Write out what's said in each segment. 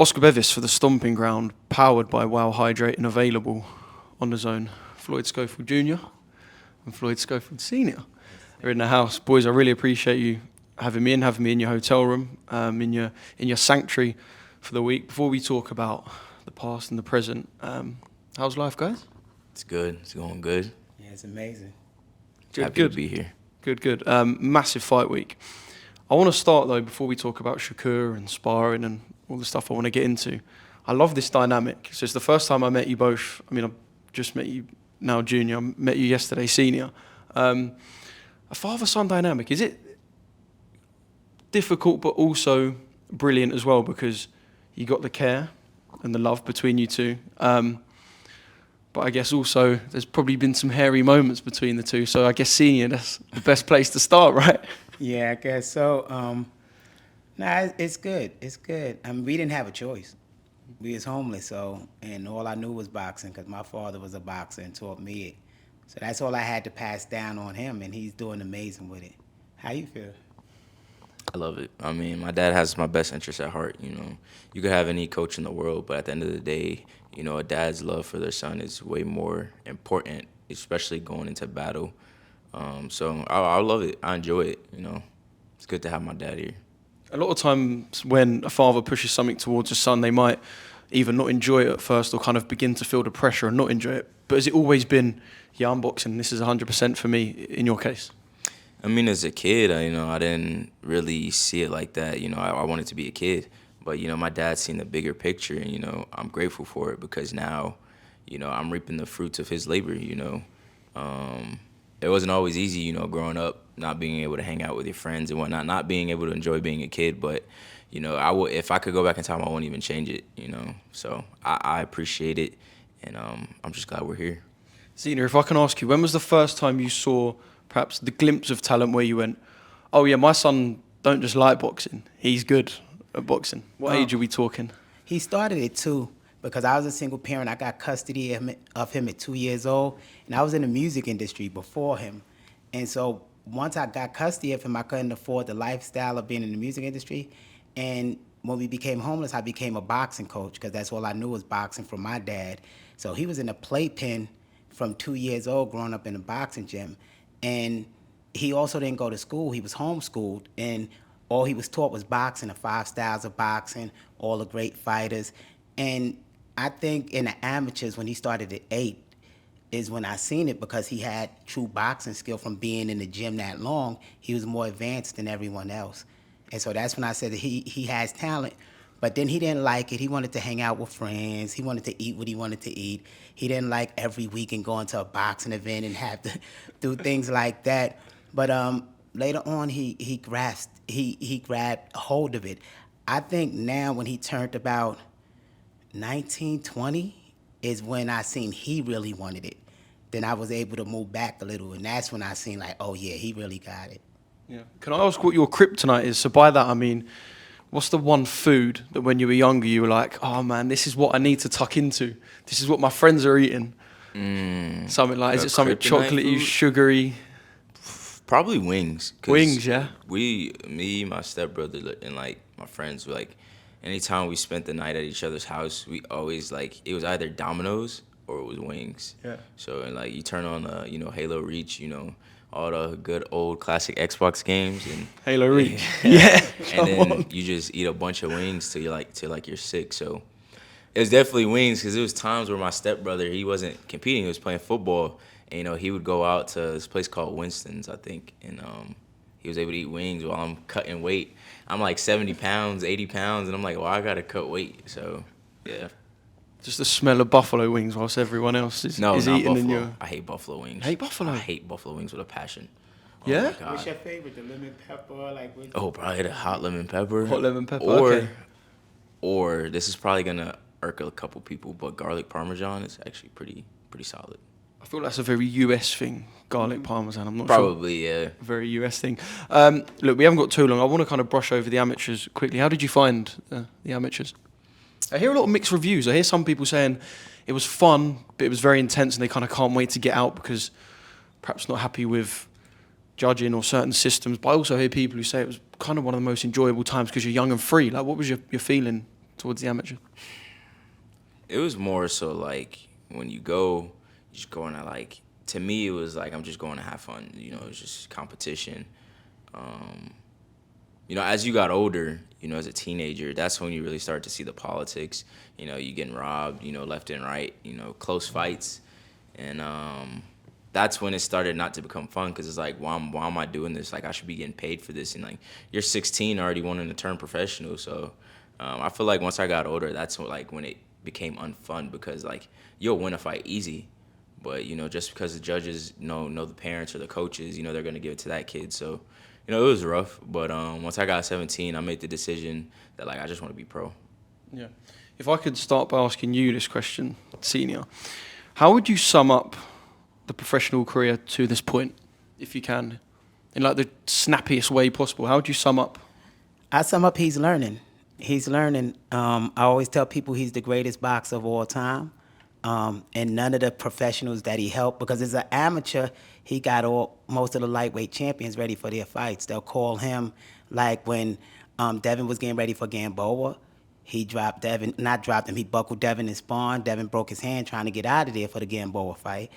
Oscar Bevis for the Stomping Ground, powered by Wow Hydrate and available on DAZN. Floyd Schofield Jr. and Floyd Schofield Sr. are in the house. Boys, I really appreciate you having me in your hotel room, in your sanctuary for the week. Before we talk about the past and the present, how's life, guys? It's good. It's going good. Yeah, it's amazing. Happy to be here. Good. Massive fight week. I want to start, though, before we talk about Shakur and Sparring and all the stuff I want to get into. I love this dynamic. So it's the first time I met you both. I mean, I've just met you now, Junior. I met you yesterday, Senior. A father-son dynamic. Is it difficult but also brilliant as well, because you got the care and the love between you two? But I guess also there's probably been some hairy moments between the two. So I guess Senior, that's the best place to start, right? Yeah, I guess so. It's good. It's good. I mean, we didn't have a choice. We was homeless, and all I knew was boxing because my father was a boxer and taught me it. So that's all I had to pass down on him, and he's doing amazing with it. How you feel? I love it. I mean, my dad has my best interest at heart. You know, you could have any coach in the world, but at the end of the day, you know, a dad's love for their son is way more important, especially going into battle. So I love it. I enjoy it. You know, it's good to have my dad here. A lot of times when a father pushes something towards a son, they might either not enjoy it at first or kind of begin to feel the pressure and not enjoy it. But has it always been, yeah, I'm boxing, this is 100% for me, in your case? I mean, as a kid, I didn't really see it like that. You know, I wanted to be a kid. But, you know, my dad's seen the bigger picture, and, you know, I'm grateful for it because now, you know, I'm reaping the fruits of his labor, you know. It wasn't always easy, you know, growing up, not being able to hang out with your friends and whatnot, not being able to enjoy being a kid. But, you know, if I could go back in time, I wouldn't even change it, you know. So I appreciate it, and I'm just glad we're here. Zena, if I can ask you, when was the first time you saw perhaps the glimpse of talent where you went, oh, yeah, my son don't just like boxing, he's good at boxing? What age are we talking? He started it, too, because I was a single parent. I got custody of him at 2 years old, and I was in the music industry before him. And so once I got custody of him, I couldn't afford the lifestyle of being in the music industry. And when we became homeless, I became a boxing coach because that's all I knew was boxing from my dad. So he was in a playpen from 2 years old growing up in a boxing gym. And he also didn't go to school. He was homeschooled, and all he was taught was boxing, the 5 styles of boxing, all the great fighters. And I think in the amateurs, when he started at 8, is when I seen it because he had true boxing skill from being in the gym that long. He was more advanced than everyone else. And so that's when I said that he has talent. But then he didn't like it. He wanted to hang out with friends. He wanted to eat what he wanted to eat. He didn't like every weekend going to a boxing event and have to do things like that. But later on, he grabbed a hold of it. I think now when he turned about 19, 20 is when I seen he really wanted it. Then I was able to move back a little, and that's when I seen like, oh yeah, he really got it. Yeah. Can I ask what your kryptonite is? So by that I mean, what's the one food that when you were younger you were like, oh man, this is what I need to tuck into. This is what my friends are eating. Something like, is it something chocolatey, sugary? Probably wings. Wings, yeah. Me, my stepbrother, and like my friends, were like, anytime we spent the night at each other's house, we always like, it was either Domino's or it was wings. Yeah. So and like you turn on you know, Halo Reach, you know, all the good old classic Xbox games and Halo Reach. Yeah. And then you just eat a bunch of wings till you're sick. So it was definitely wings because there was times where my stepbrother, he wasn't competing, he was playing football, and you know, he would go out to this place called Winston's, I think, and he was able to eat wings while I'm cutting weight. I'm like 70 pounds, 80 pounds, and I'm like, well, I gotta cut weight. So yeah. Just the smell of buffalo wings whilst everyone else is not eating buffalo. in your... I hate buffalo wings. Hate buffalo? I hate buffalo wings with a passion. Oh Yeah? my God. What's your favorite? The lemon pepper? Like what? Oh, probably the hot lemon pepper. Hot lemon pepper, okay. Or this is probably gonna irk a couple people, but garlic parmesan is actually pretty solid. I feel that's a very US thing, garlic parmesan. I'm not Probably, sure. yeah. Very US thing. Look, we haven't got too long. I want to kind of brush over the amateurs quickly. How did you find the amateurs? I hear a lot of mixed reviews. I hear some people saying it was fun, but it was very intense and they kind of can't wait to get out because perhaps not happy with judging or certain systems. But I also hear people who say it was kind of one of the most enjoyable times because you're young and free. Like, what was your feeling towards the amateur? It was more so like when you go, you're just going to like, to me, it was like I'm just going to have fun. You know, it's just competition. You know, as you got older, you know, as a teenager, that's when you really start to see the politics. You know, you getting robbed, you know, left and right, you know, close fights. And that's when it started not to become fun because it's like, why am I doing this? Like, I should be getting paid for this. And, like, you're 16 already wanting to turn professional. So I feel like once I got older, that's when it became unfun because, like, you'll win a fight easy. But, you know, just because the judges know the parents or the coaches, you know, they're going to give it to that kid. So, you know, it was rough. But once I got 17, I made the decision that, like, I just want to be pro. Yeah. If I could start by asking you this question, Senior, how would you sum up the professional career to this point, if you can, in like the snappiest way possible? How would you sum up? I sum up, he's learning. He's learning. I always tell people he's the greatest boxer of all time. And none of the professionals that he helped, because as an amateur, he got most of the lightweight champions ready for their fights. They'll call him, like when Devin was getting ready for Gamboa, he dropped Devin, not dropped him, he buckled Devin in Spawn. Devin broke his hand trying to get out of there for the Gamboa fight.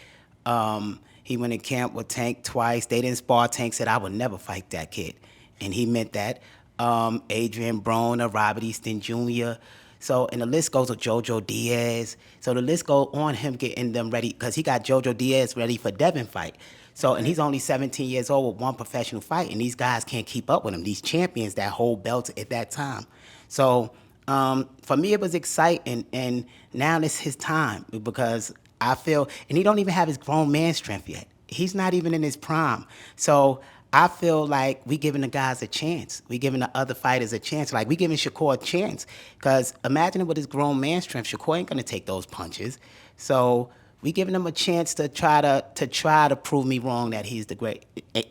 He went in camp with Tank twice. They didn't spar. Tank said, I would never fight that kid. And he meant that. Adrian Broner, Robert Easton Jr., so, and the list goes with Jojo Diaz. So the list goes on him getting them ready, because he got Jojo Diaz ready for Devin fight. So, and he's only 17 years old with one professional fight, and these guys can't keep up with him, these champions that hold belts at that time. So for me, it was exciting, and now it's his time, because I feel, and he don't even have his grown man strength yet. He's not even in his prime. So I feel like we giving the guys a chance. We giving the other fighters a chance. Like, we giving Shakur a chance. Because imagine with his grown man strength, Shakur ain't gonna take those punches. So we giving him a chance to try to prove me wrong that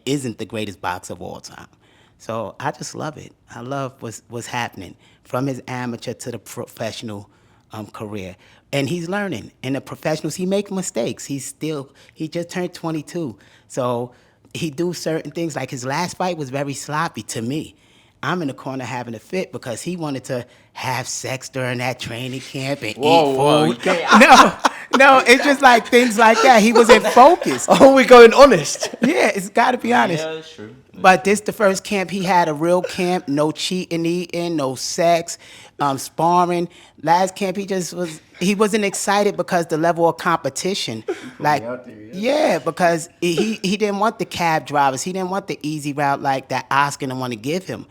isn't the greatest boxer of all time. So I just love it. I love what's happening from his amateur to the professional career. And he's learning. And the professionals, he make mistakes. He just turned 22. So he do certain things, like his last fight was very sloppy to me. I'm in the corner having a fit because he wanted to have sex during that training camp and eat food. No, it's just like things like that. He was in focus. Oh, we're going honest. Yeah, it's got to be honest. Yeah, that's true. But this the first camp he had, a real camp, no cheating, eating, no sex, sparring. Last camp he wasn't excited because the level of competition, like, yeah, because he didn't want the cab drivers, he didn't want the easy route like that Oscar didn't want to give him.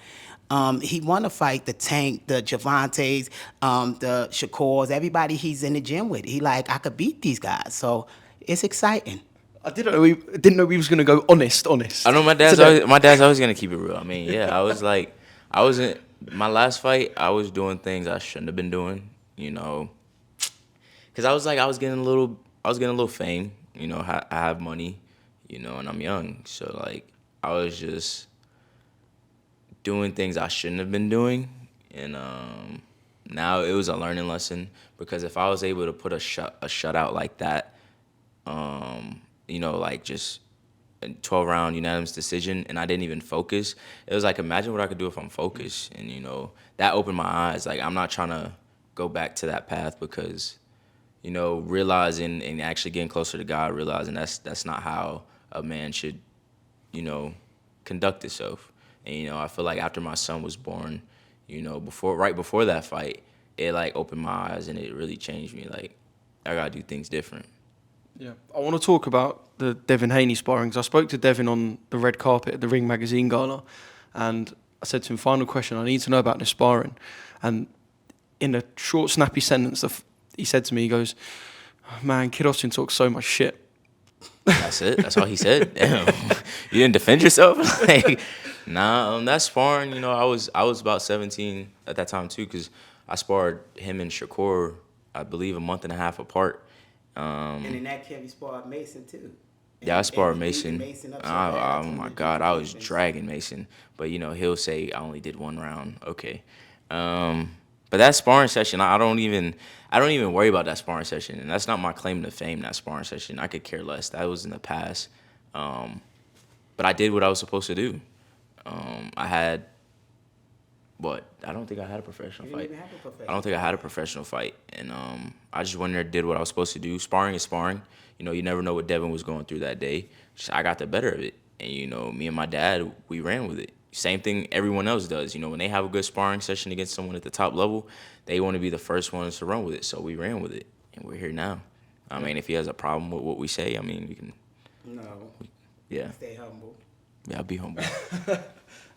He want to fight the Tank, the Javantes, the Shakurs, everybody he's in the gym with. He like, I could beat these guys, so it's exciting. I didn't know we was gonna go honest. I know my dad's always gonna keep it real. I mean, yeah, I was in my last fight. I was doing things I shouldn't have been doing, you know, because I was getting a little fame, you know. I have money, you know, and I'm young, so like I was just doing things I shouldn't have been doing, and now it was a learning lesson, because if I was able to put a shutout like that, you know, like just a 12-round unanimous decision, and I didn't even focus. It was like, imagine what I could do if I'm focused, and you know, that opened my eyes. Like, I'm not trying to go back to that path, because, you know, realizing and actually getting closer to God, realizing that's not how a man should, you know, conduct himself. And you know, I feel like after my son was born, you know, right before that fight, it like opened my eyes, and it really changed me. Like, I gotta do things different. Yeah, I want to talk about the Devin Haney sparrings. I spoke to Devin on the red carpet at the Ring Magazine Gala, and I said to him, final question, I need to know about the sparring. And in a short, snappy sentence, he said to me, he goes, man, Kid Austin talks so much shit. That's it? That's all he said? Damn. You didn't defend yourself? Like, nah, that sparring, you know, I was about 17 at that time, too, because I sparred him and Shakur, I believe, a month and a half apart. And in that camp, you sparred Mason, too. Yeah, I sparred Mason. Oh my God, I was dragging Mason. But, you know, he'll say I only did one round. Okay. But that sparring session, I don't even worry about that sparring session. And that's not my claim to fame, that sparring session. I could care less. That was in the past. But I did what I was supposed to do. I had but I don't think I had a professional You fight. didn't even have a professional I don't think I had a professional fight, and I just went there, did what I was supposed to do. Sparring is sparring. You know, you never know what Devin was going through that day. I got the better of it, and you know, me and my dad, we ran with it. Same thing everyone else does. You know, when they have a good sparring session against someone at the top level, they want to be the first ones to run with it. So we ran with it, and we're here now. I mean, if he has a problem with what we say, I mean, we can. No. Yeah. Stay humble. Yeah, I'll be humble.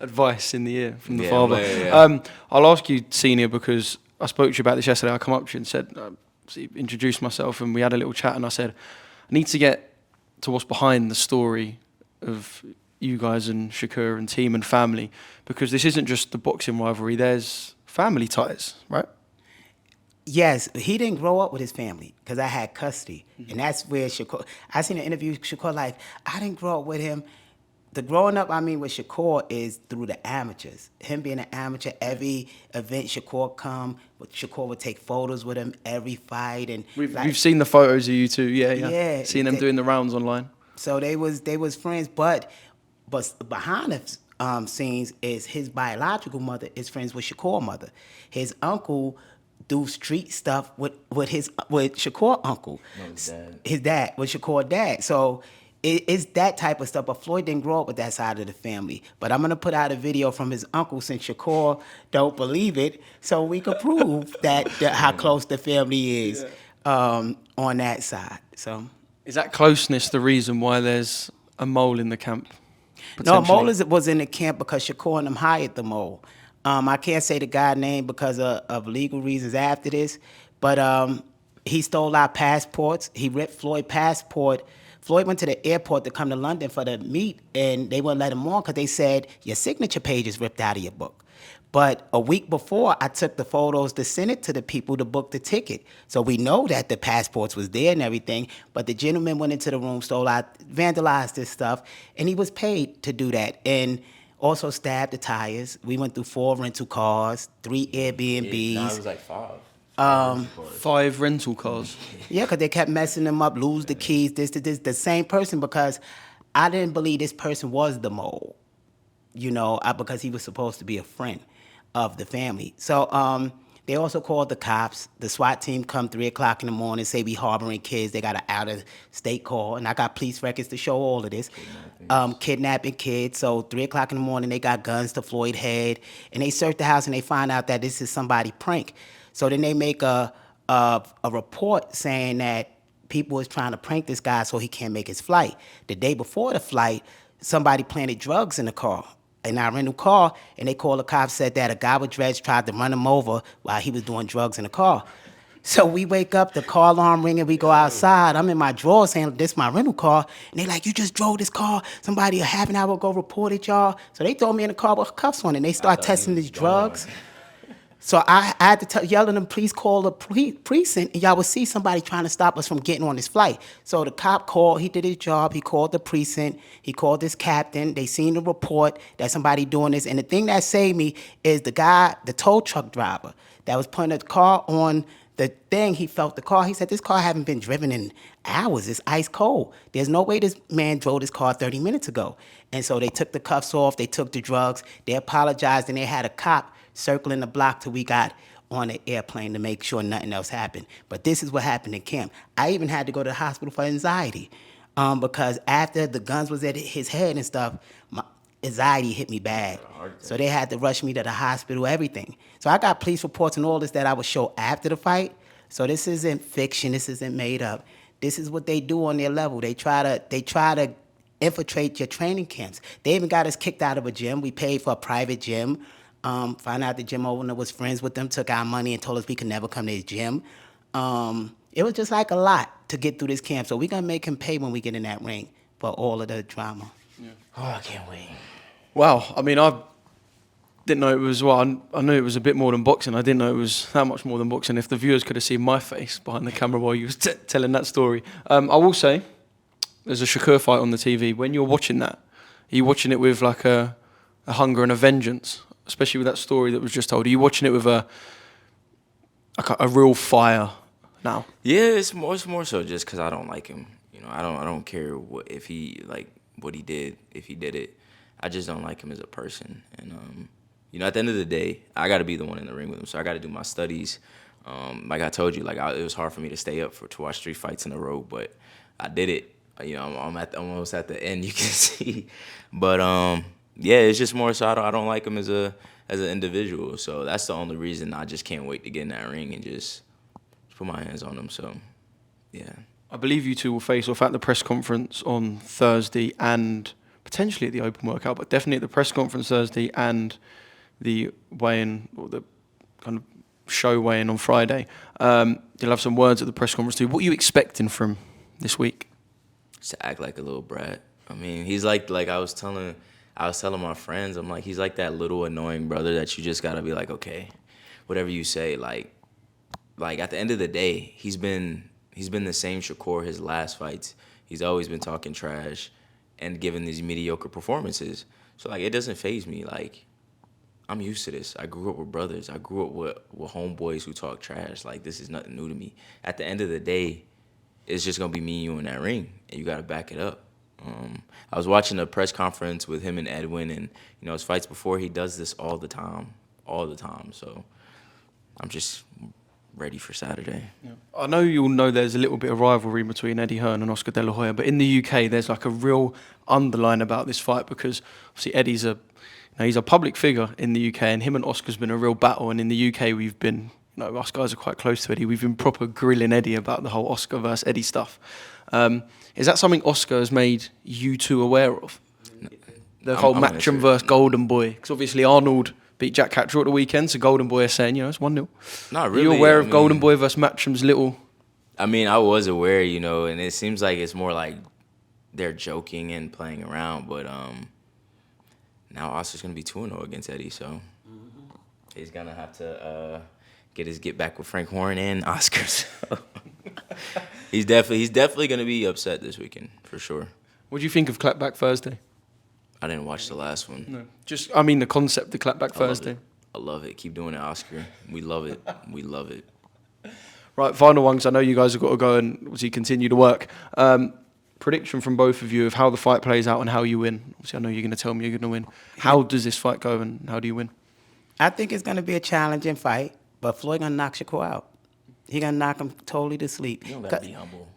Advice in the ear from the Yeah, father. yeah. I'll ask you, Senior, because I spoke to you about this yesterday. I come up to you and said, introduced myself, and we had a little chat, and I said, I need to get to what's behind the story of you guys and Shakur and team and family, because this isn't just the boxing rivalry. There's family ties, right? Yes, he didn't grow up with his family because I had custody. And that's where Shakur, I seen an interview with Shakur like, I didn't grow up with him. The growing up, I mean, with Shakur is through the amateurs. Him being an amateur, every event Shakur come, Shakur would take photos with him every fight. And We've seen the photos of you two, yeah. Seeing them doing the rounds online. So they was friends, but behind the scenes is his biological mother is friends with Shakur's mother. His uncle do street stuff with Shakur uncle. No, his dad. His dad, with Shakur dad. So it's that type of stuff. But Floyd didn't grow up with that side of the family. But I'm gonna put out a video from his uncle since Shakur don't believe it, so we could prove that how close the family is on that side. So Is that closeness the reason why there's a mole in the camp? no, potentially? Mole was in the camp because Shakur and them hired the mole. I can't say the guy's name because of legal reasons after this, but he stole our passports. He ripped Floyd's passport. Floyd went to the airport to come to London for the meet, and they wouldn't let him on because they said, your signature page is ripped out of your book. But a week before, I took the photos to send it to the people to book the ticket. So we know that the passports was there and everything, but the gentleman went into the room, vandalized this stuff, and he was paid to do that. And also stabbed the tires. We went through 4 rental cars, 3 Airbnbs. No, it was like 5. 5 rental cars. Yeah, because they kept messing them up, lose the keys, this, the same person, because I didn't believe this person was the mole, you know, because he was supposed to be a friend of the family. So they also called the cops. The SWAT team come 3 o'clock in the morning, say we harboring kids. They got an out-of-state call, and I got police records to show all of this. Kidnapping kids. So 3 o'clock in the morning, they got guns to Floyd's head, and they search the house, and they find out that this is somebody prank. So then they make a report saying that people is trying to prank this guy so he can't make his flight. The day before the flight, somebody planted drugs in the car, in our rental car, and they called the cops, said that a guy with dreads tried to run him over while he was doing drugs in the car. So we wake up, the car alarm ringing, we go outside. I'm in my drawers saying, this is my rental car. And they like, you just drove this car. Somebody a half an hour ago reported y'all. So they throw me in the car with cuffs on, and they start testing these drugs. So I had to yell at them, please call the precinct, and y'all would see somebody trying to stop us from getting on this flight. So the cop called, he did his job, he called the precinct, he called this captain, they seen the report that somebody doing this, and the thing that saved me is the guy, the tow truck driver, that was putting the car on the thing, he felt the car, he said, this car haven't been driven in hours, it's ice cold. There's no way this man drove this car 30 minutes ago. And so they took the cuffs off, they took the drugs, they apologized, and they had a cop circling the block till we got on the airplane to make sure nothing else happened. But this is what happened in camp. I even had to go to the hospital for anxiety because after the guns was at his head and stuff, my anxiety hit me bad. So they had to rush me to the hospital, everything. So I got police reports and all this that I would show after the fight. So this isn't fiction, this isn't made up. This is what they do on their level. They try to infiltrate your training camps. They even got us kicked out of a gym. We paid for a private gym. Found out the gym owner was friends with them, took our money and told us we could never come to his gym. It was just like a lot to get through this camp. So we're going to make him pay when we get in that ring for all of the drama. Yeah. Oh, I can't wait. Wow. I mean, I didn't know it was, well, I knew it was a bit more than boxing. I didn't know it was that much more than boxing. If the viewers could have seen my face behind the camera while you was telling that story. I will say, there's a Shakur fight on the TV. When you're watching that, are you watching it with like a hunger and a vengeance? Especially with that story that was just told. Are you watching it with a real fire now? Yeah, it's more so just because I don't like him. You know, I don't care what if he like what he did, if he did it. I just don't like him as a person. And you know, at the end of the day, I got to be the one in the ring with him. So I got to do my studies. Like I told you, it was hard for me to stay up to watch 3 fights in a row, but I did it. You know, I'm almost at the end. You can see, but yeah, it's just more so I don't like him as an individual. So that's the only reason I just can't wait to get in that ring and just put my hands on him. So yeah. I believe you two will face off at the press conference on Thursday and potentially at the open workout, but definitely at the press conference Thursday and the weigh-in, or the kind of show weigh-in on Friday. You'll have some words at the press conference too. What are you expecting from this week? Just to act like a little brat. I mean, he's like I was telling my friends, I'm like, he's like that little annoying brother that you just gotta be like, okay, whatever you say, like at the end of the day, he's been the same Shakur his last fights. He's always been talking trash and giving these mediocre performances. So it doesn't faze me. I'm used to this. I grew up with brothers. I grew up with homeboys who talk trash. This is nothing new to me. At the end of the day, it's just gonna be me and you in that ring, and you gotta back it up. I was watching a press conference with him and Edwin, and his fights before, he does this all the time. So I'm just ready for Saturday. Yeah. I know you'll know there's a little bit of rivalry between Eddie Hearn and Oscar De La Hoya, but in the UK there's a real underline about this fight because obviously Eddie's he's a public figure in the UK, and him and Oscar's been a real battle. And in the UK we've been, us guys are quite close to Eddie. We've been proper grilling Eddie about the whole Oscar versus Eddie stuff. Is that something Oscar has made you two aware of? The whole Matchroom versus Golden Boy, because obviously Arnold beat Jack Catterall at the weekend, so Golden Boy are saying, it's 1-0. Not really. Are you aware of Golden Boy versus Matchroom's little... I mean, I was aware, and it seems like it's more like they're joking and playing around, but now Oscar's going to be 2-0 against Eddie, so he's going to have to get back with Frank Warren and Oscar. So. He's definitely going to be upset this weekend, for sure. What do you think of Clapback Thursday? I didn't watch the last one. No. The concept of Clapback Thursday. I love it. Keep doing it, Oscar. We love it. We love it. Right, final one, because I know you guys have got to go and obviously continue to work. Prediction from both of you of how the fight plays out and how you win. Obviously, I know you're going to tell me you're going to win. How does this fight go and how do you win? I think it's going to be a challenging fight, but Floyd going to knock Shakur out. He going to knock him totally to sleep. You don't got to be humble.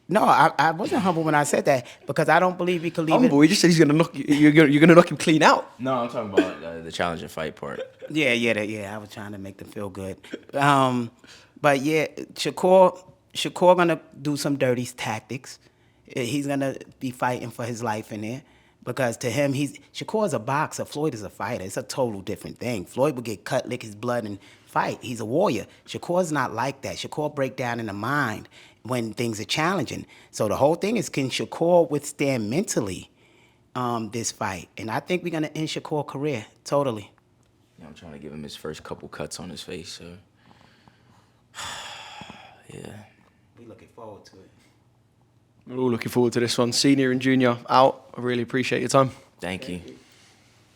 No, I wasn't humble when I said that because I don't believe he could leave humble? He just said he's going to knock you. You're going to knock him clean out. No, I'm talking about the challenging fight part. Yeah. I was trying to make them feel good. But yeah, Shakur gonna do some dirty tactics. He's gonna be fighting for his life in there because to him, Shakur is a boxer. Floyd is a fighter. It's a total different thing. Floyd would get cut, lick his blood, and fight. He's a warrior. Shakur's not like that. Shakur break down in the mind when things are challenging. So the whole thing is, can Shakur withstand mentally this fight? And I think we're gonna end Shakur's career totally. Yeah, I'm trying to give him his first couple cuts on his face. So. Yeah. We're looking forward to it. We're all looking forward to this one. Senior and junior out. I really appreciate your time. Thank you.